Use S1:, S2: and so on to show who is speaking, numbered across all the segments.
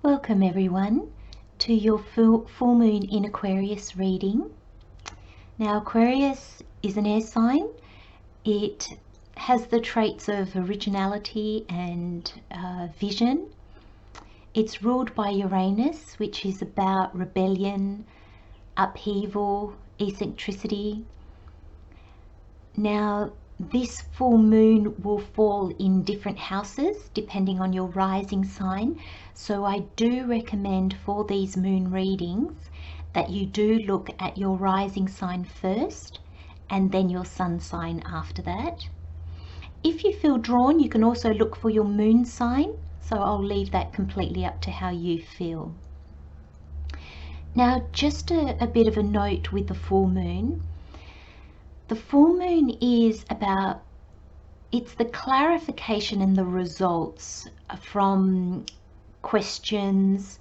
S1: Welcome everyone to your full moon in Aquarius reading. Now Aquarius is an air sign. It has the traits of originality and vision. It's ruled by Uranus, which is about rebellion, upheaval, eccentricity. Now this full moon will fall in different houses depending on your rising sign. So I do recommend for these moon readings that you do look at your rising sign first and then your sun sign after that. If you feel drawn, you can also look for your moon sign. So I'll leave that completely up to how you feel. Now, just a bit of a note with the full moon. The full moon is about, it's the clarification and the results from questions,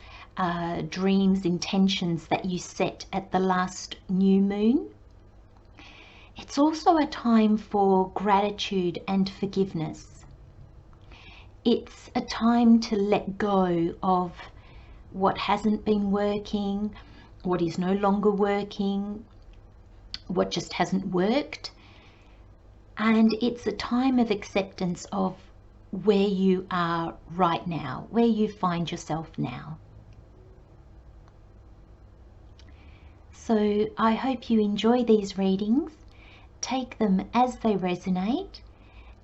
S1: dreams, intentions that you set at the last new moon. It's also a time for gratitude and forgiveness. It's a time to let go of what hasn't been working, what is no longer working, what just hasn't worked. And it's a time of acceptance of where you are right now, where you find yourself now. So I hope you enjoy these readings, take them as they resonate,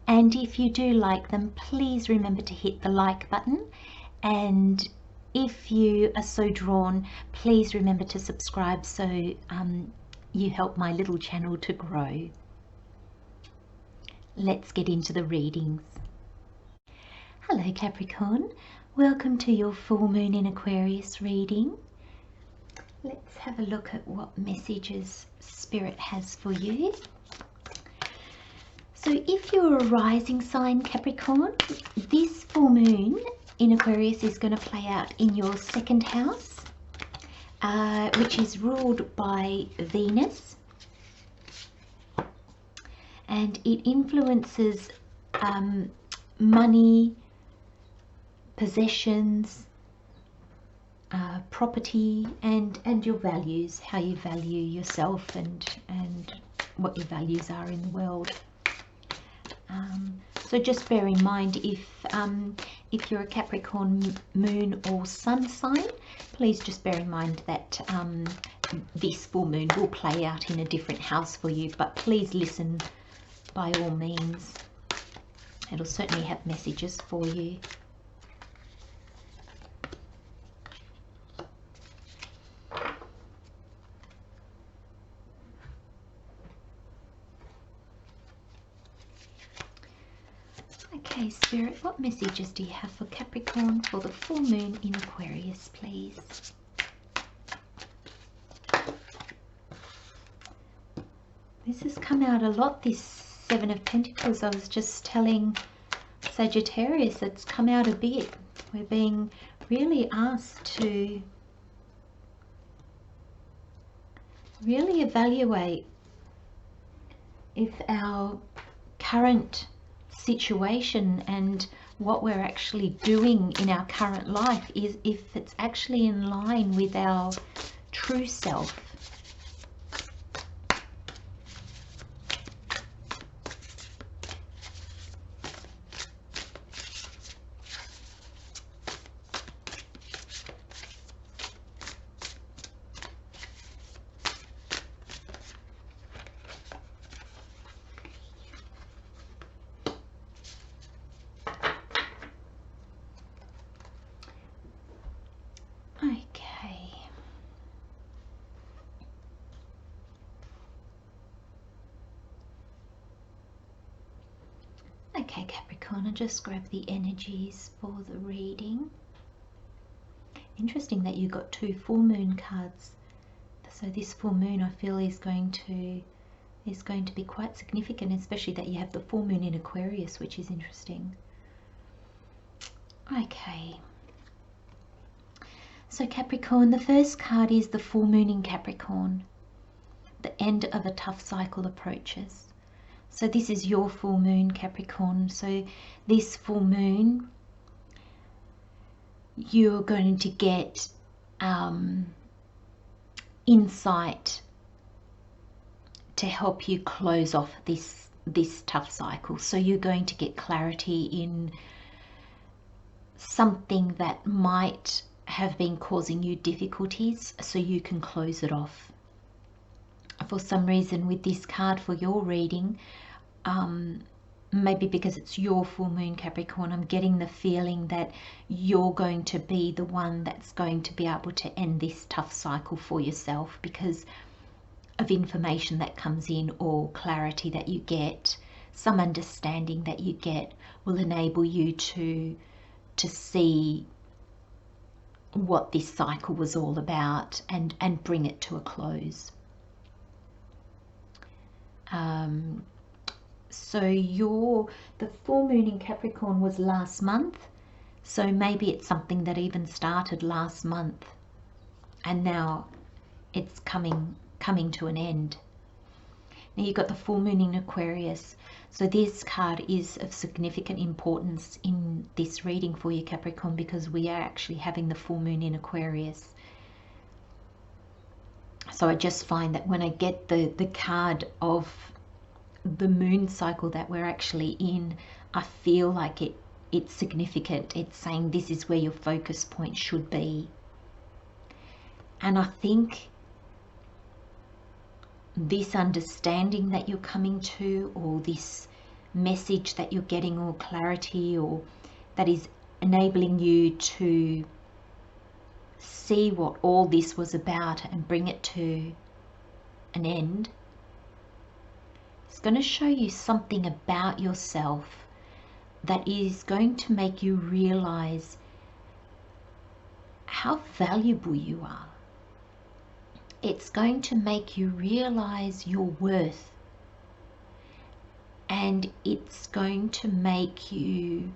S1: and if you do like them, please remember to hit the like button, and if you are so drawn, please remember to subscribe so you help my little channel to grow. Let's get into the readings. Hello Capricorn, welcome to your full moon in Aquarius reading. Let's have a look at what messages Spirit has for you. So if you're a rising sign Capricorn, this full moon in Aquarius is going to play out in your second house, which is ruled by Venus, and it influences money, possessions, property, and your values, how you value yourself and what your values are in the world. So just bear in mind, if you're a Capricorn moon or sun sign, please just bear in mind that this full moon will play out in a different house for you, but please listen by all means. It'll certainly have messages for you. Okay, Spirit, what messages do you have for Capricorn for the full moon in Aquarius, please? This has come out a lot, this Seven of Pentacles. I was just telling Sagittarius, it's come out a bit. We're being really asked to really evaluate if our current situation and what we're actually doing in our current life is, if it's actually in line with our true self. Okay, Capricorn, I'll just grab the energies for the reading. Interesting that you got two full moon cards. So this full moon, I feel, is going to be quite significant, especially that you have the full moon in Aquarius, which is interesting. Okay. So Capricorn, the first card is the full moon in Capricorn. The end of a tough cycle approaches. So this is your full moon, Capricorn. So this full moon, you're going to get insight to help you close off this tough cycle. So you're going to get clarity in something that might have been causing you difficulties, so you can close it off. For some reason with this card for your reading, maybe because it's your full moon Capricorn, I'm getting the feeling that you're going to be the one that's going to be able to end this tough cycle for yourself, because of information that comes in or clarity that you get, some understanding that you get will enable you to see what this cycle was all about and bring it to a close. So the full moon in Capricorn was last month, so maybe it's something that even started last month and now it's coming to an end. Now you've got the full moon in Aquarius, so this card is of significant importance in this reading for you, Capricorn, because we are actually having the full moon in Aquarius. So I just find that when I get the card of the moon cycle that we're actually in, I feel like it's significant. It's saying this is where your focus point should be. And I think this understanding that you're coming to, or this message that you're getting, or clarity, or that is enabling you to see what all this was about and bring it to an end, it's going to show you something about yourself that is going to make you realize how valuable you are. It's going to make you realize your worth, and it's going to make you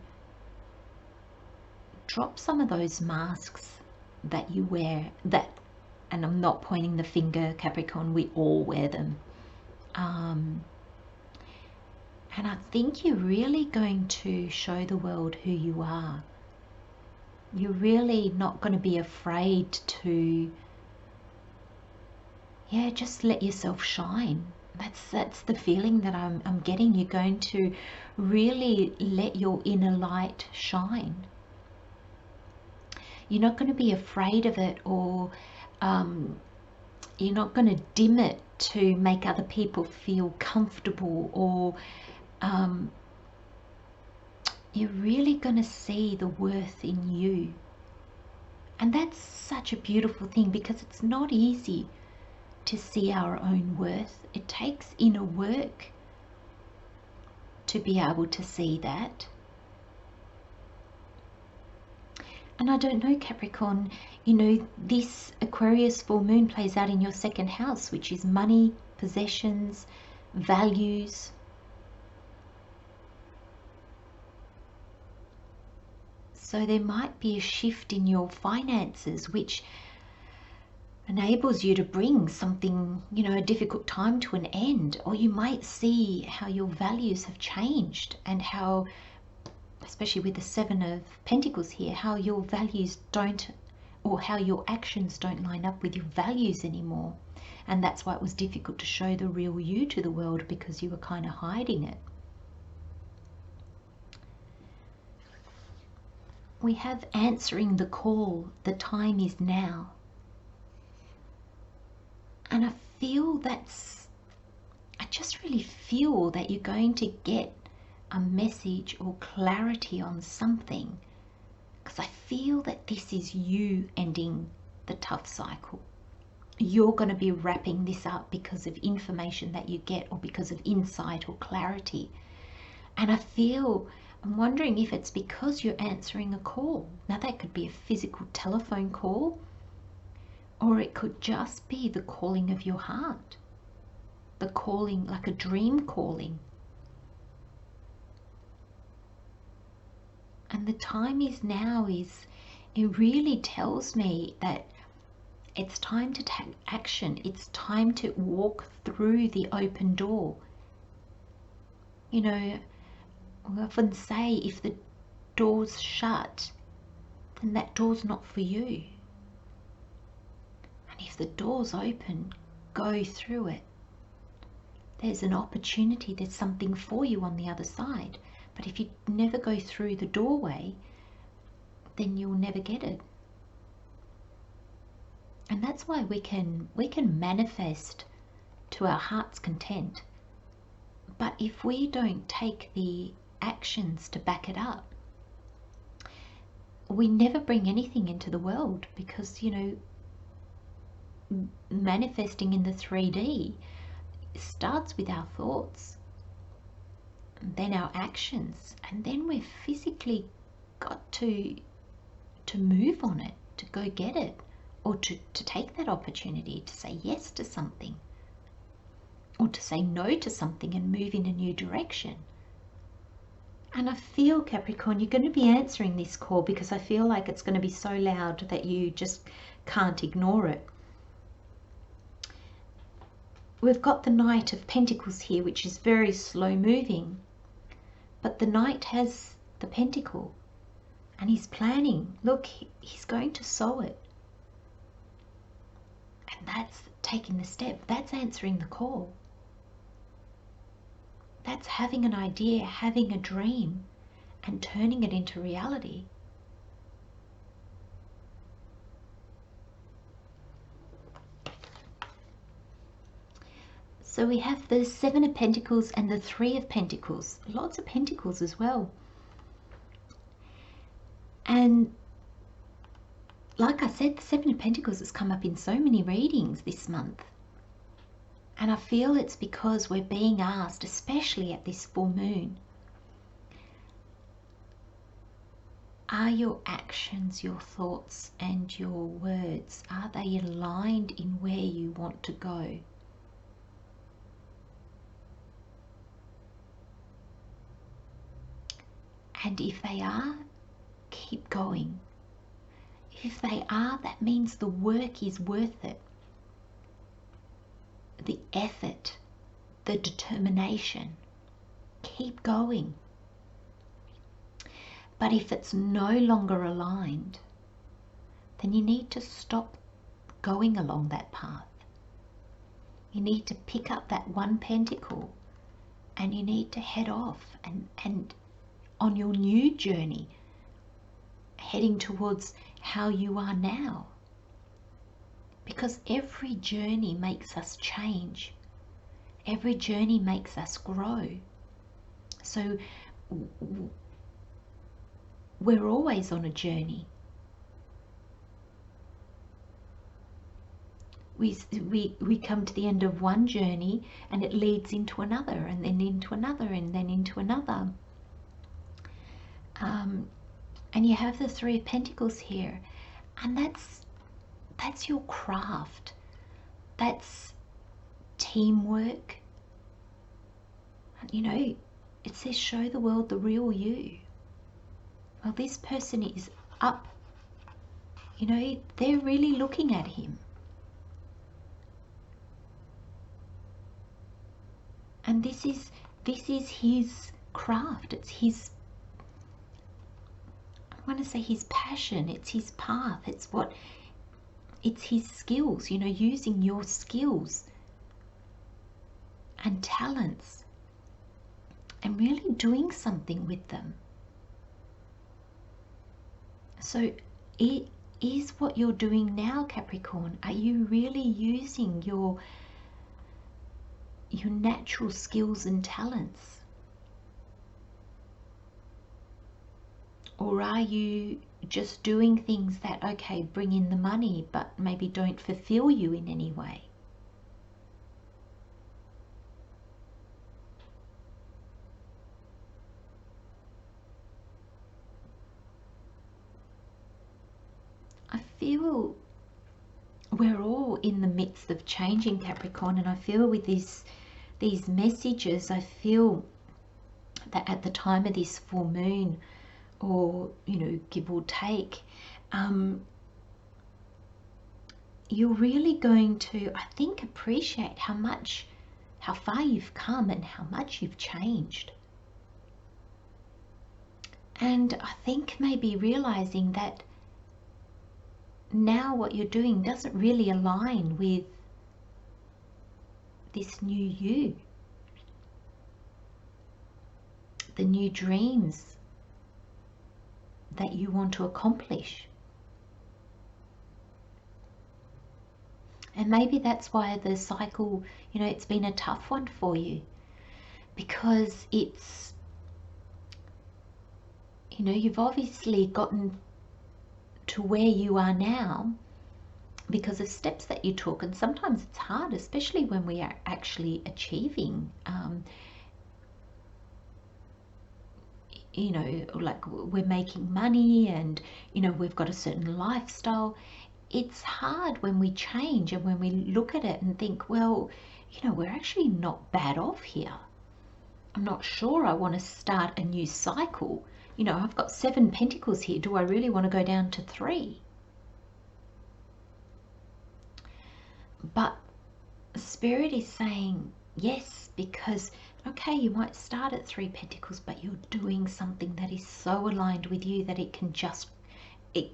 S1: drop some of those masks that you wear, and I'm not pointing the finger, Capricorn, we all wear them. And I think you're really going to show the world who you are. You're really not going to be afraid to, just let yourself shine. That's the feeling that I'm getting. You're going to really let your inner light shine. You're not going to be afraid of it, or you're not going to dim it to make other people feel comfortable, or you're really going to see the worth in you. And that's such a beautiful thing, because it's not easy to see our own worth. It takes inner work to be able to see that. And I don't know, Capricorn, this Aquarius full moon plays out in your second house, which is money, possessions, values. So there might be a shift in your finances, which enables you to bring something, a difficult time to an end. Or you might see how your values have changed, and how, especially with the Seven of Pentacles here, how your values don't, or how your actions don't line up with your values anymore. And that's why it was difficult to show the real you to the world, because you were kind of hiding it. We have answering the call. The time is now. And I just really feel that you're going to get a message or clarity on something, because I feel that this is you ending the tough cycle. You're going to be wrapping this up because of information that you get, or because of insight or clarity. And I'm wondering if it's because you're answering a call. Now that could be a physical telephone call, or it could just be the calling of your heart. The calling, like a dream calling. And the time is now, it really tells me that it's time to take action. It's time to walk through the open door. We often say, if the door's shut, the then that door's not for you. And if the door's open, go through it. There's an opportunity, there's something for you on the other side. But if you never go through the doorway, then you'll never get it. And that's why we can manifest to our heart's content. But if we don't take the actions to back it up, we never bring anything into the world, because, you know, manifesting in the 3D starts with our thoughts, and then our actions, and then we've physically got to move on it, to go get it, or to take that opportunity to say yes to something, or to say no to something and move in a new direction. And I feel, Capricorn, you're going to be answering this call, because I feel like it's going to be so loud that you just can't ignore it. We've got the Knight of Pentacles here, which is very slow moving, but the Knight has the Pentacle, and he's planning. Look, he's going to sow it, and that's taking the step. That's answering the call. That's having an idea, having a dream, and turning it into reality. So we have the Seven of Pentacles and the Three of Pentacles. Lots of Pentacles as well. And like I said, the Seven of Pentacles has come up in so many readings this month. And I feel it's because we're being asked, especially at this full moon, are your actions, your thoughts and your words, are they aligned in where you want to go? And if they are, keep going. If they are, that means the work is worth it. The effort, the determination, keep going. But if it's no longer aligned, then you need to stop going along that path. You need to pick up that one pentacle and you need to head off and on your new journey, heading towards how you are now. Because every journey makes us change. Every journey makes us grow. So we're always on a journey. We come to the end of one journey and it leads into another, and then into another, and then into another. And you have the Three of Pentacles here, and that's your craft. That's teamwork. You know, it says show the world the real you. Well, this person is up. You know, they're really looking at him. And this is his craft. It's his, I want to say his passion. It's his path. It's his skills, you know, using your skills and talents and really doing something with them. So it is what you're doing now, Capricorn. Are you really using your natural skills and talents? Or are you just doing things that, okay, bring in the money, but maybe don't fulfill you in any way? I feel we're all in the midst of changing, Capricorn, and I feel with these messages, I feel that at the time of this full moon, or, you know, give or take, you're really going to, I think, appreciate how far you've come and how much you've changed. And I think maybe realizing that now what you're doing doesn't really align with this new you, the new dreams that you want to accomplish. And maybe that's why the cycle, you know, it's been a tough one for you, because it's, you know, you've obviously gotten to where you are now because of steps that you took. And sometimes it's hard, especially when we are actually achieving, you know, like we're making money and, you know, we've got a certain lifestyle. It's hard when we change and when we look at it and think, well, you know, we're actually not bad off here. I'm not sure I want to start a new cycle. You know, I've got 7 pentacles here. Do I really want to go down to 3? But Spirit is saying yes, because, okay, you might start at 3 pentacles, but you're doing something that is so aligned with you that it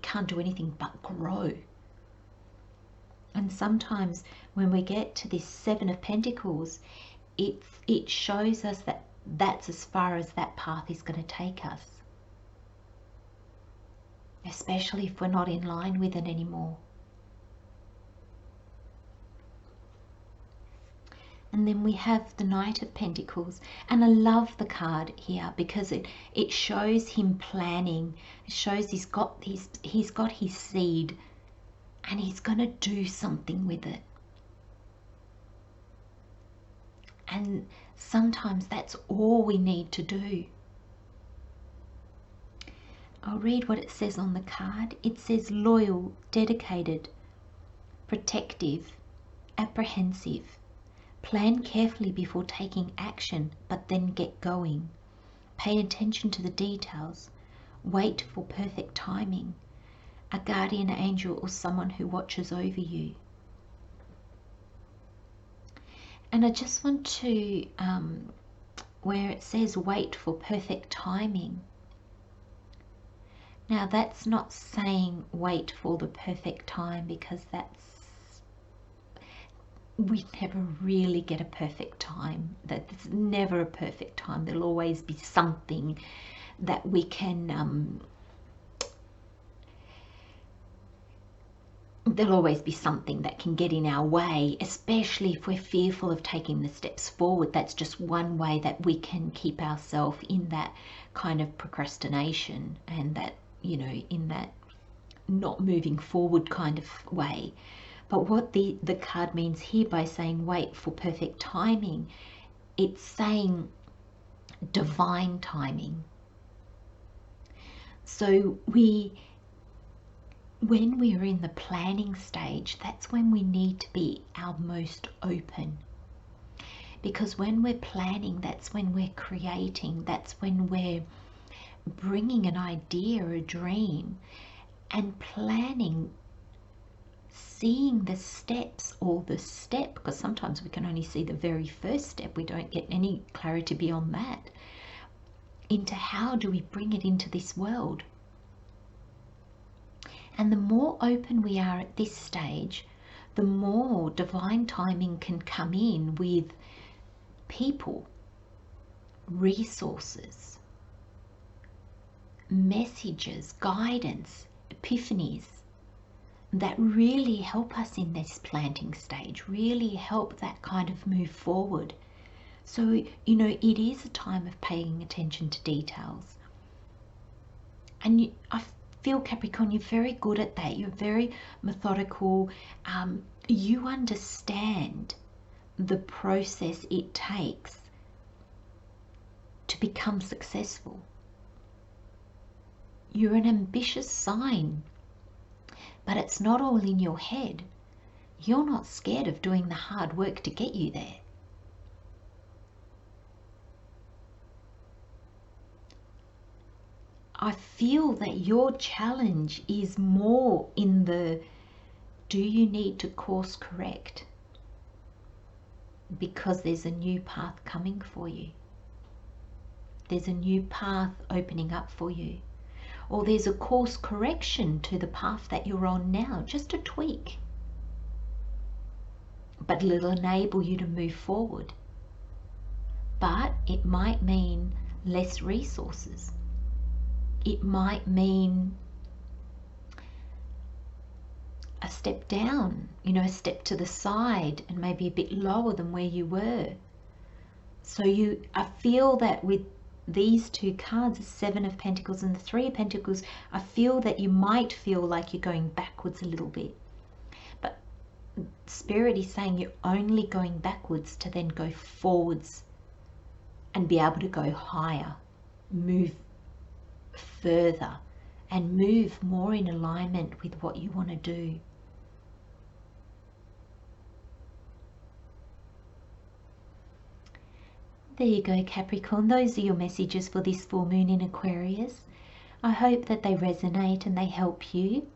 S1: can't do anything but grow. And sometimes when we get to this 7 of Pentacles, it shows us that that's as far as that path is going to take us, especially if we're not in line with it anymore. And then we have the Knight of Pentacles, and I love the card here because it shows him planning. It shows he's got his seed, and he's going to do something with it. And sometimes that's all we need to do. I'll read what it says on the card. It says loyal, dedicated, protective, apprehensive. Plan carefully before taking action, but then get going. Pay attention to the details. Wait for perfect timing. A guardian angel or someone who watches over you. And I just want to, where it says wait for perfect timing. Now that's not saying wait for the perfect time, because we never really get a perfect time. That's never a perfect time. There'll always be something that we can, there'll always be something that can get in our way, especially if we're fearful of taking the steps forward. That's just one way that we can keep ourselves in that kind of procrastination and that, you know, in that not moving forward kind of way. But what the card means here by saying wait for perfect timing, it's saying divine timing. So when we're in the planning stage, that's when we need to be our most open. Because when we're planning, that's when we're creating, that's when we're bringing an idea, a dream, and planning, seeing the steps, or the step, because sometimes we can only see the very first step, we don't get any clarity beyond that, into how do we bring it into this world. And the more open we are at this stage, the more divine timing can come in with people, resources, messages, guidance, epiphanies that really help us in this planting stage, really help that kind of move forward. So, you know, it is a time of paying attention to details. And I feel, Capricorn, you're very good at that. You're very methodical. You understand the process it takes to become successful. You're an ambitious sign, but it's not all in your head. You're not scared of doing the hard work to get you there. I feel that your challenge is more in the, do you need to course correct? Because there's a new path coming for you. There's a new path opening up for you. or there's a course correction to the path that you're on now, just a tweak. But it'll enable you to move forward. But it might mean less resources. It might mean a step down, you know, a step to the side, and maybe a bit lower than where you were. So I feel that with these two cards, the Seven of Pentacles and the Three of Pentacles, I feel that you might feel like you're going backwards a little bit. But Spirit is saying you're only going backwards to then go forwards and be able to go higher, move further, and move more in alignment with what you want to do. There you go, Capricorn. Those are your messages for this full moon in Aquarius. I hope that they resonate and they help you.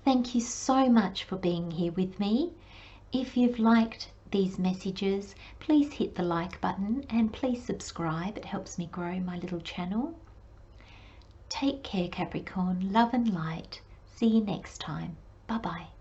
S1: Thank you so much for being here with me. If you've liked these messages, please hit the like button and please subscribe. It helps me grow my little channel. Take care, Capricorn. Love and light. See you next time. Bye-bye.